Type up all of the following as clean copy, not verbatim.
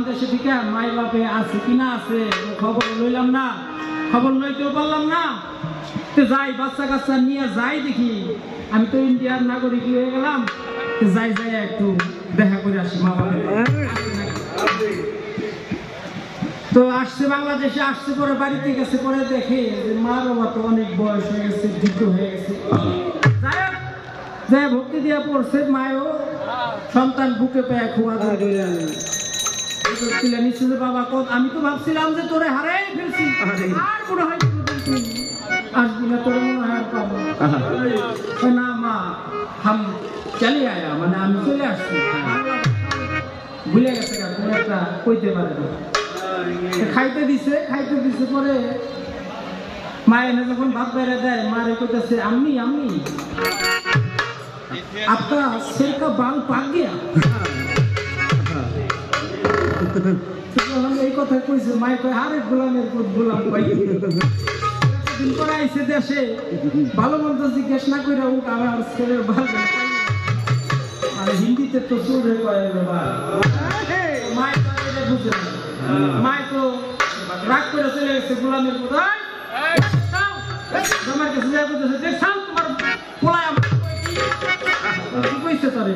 দেশে থেকে মাই বাপে আছে কিনা আছে খবর লইলাম না, খবর লইতেও পারলাম না। যাই বাচ্চা কাচ্চা নিয়ে যাই দেখি, আমি তো ইন্ডিয়ার নাগরিক হয়ে গেলাম, যাই যাই একটু দেখা করে আসি মা বাবা। তো আসছে বাংলাদেশে, আসছে পরে বাড়িতে গেছে, পরে দেখে যে মা বাবা তো অনেক বয়স হয়ে গেছে, বৃদ্ধ হয়ে গেছে। যাই ভক্তি দিয়া পড়ছে, মায়ও সন্তান বুকে পেয়ে খোয়া নিশ্চিত বাবা আমি তো ভাবছিলাম যে তোরে হারাই ফেলছি, আর মনে হয় আসবি না, তোর মনে হয় পাবো না। মা হাম চলে আয়া, মানে আমি চলে আসছি, ভুলে গেছে একটা কইতে পারে না। খাইতে দিছে পরে মায়ের যখন ভাত বেড়ে দেয়, মারে কইতেছে আম্মি আম্মি आपका सिर का बाल पाक गया। এই কথা কইছে, মায়ে কয় আরে গোলামের পুত গোলাম পাই। দিন পরে আইছে দেশে, ভালো মন্দ জিজ্ঞেস না করে ও আমার ছেলের বাল পাই, আর হিন্দিতে তো সুরে কয় বাবা। মায়ে তো এটা বুঝে না, মায়ে তো রাগ করে চলে গেছে গোলামের পুত। আমার কাছে যা বলতেছে দেখছাও তোমার পোলায় আমার কি কইছে তোরে,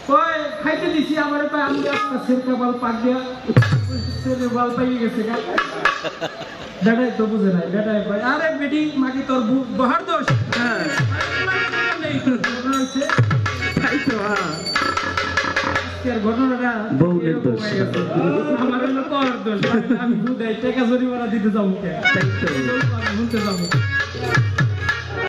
কয় খাইতে দিছি আমারে কয় আমি আপনার সেরকা বাল পাক দিয়া, সেরে বাল পাই গেছে গা। বেটাই তো বুঝে নাই, বেটাই কয় আরে বেটি মাকি তোর বহার দোষ। হ্যাঁ হইছে তাই তো, ঘটনাটা বউয়ের দোষ, আমার হলো তোর দোষ, আমি বুঝাই টাকা জরিমানা দিতে যাবো, শুনতে যাবো।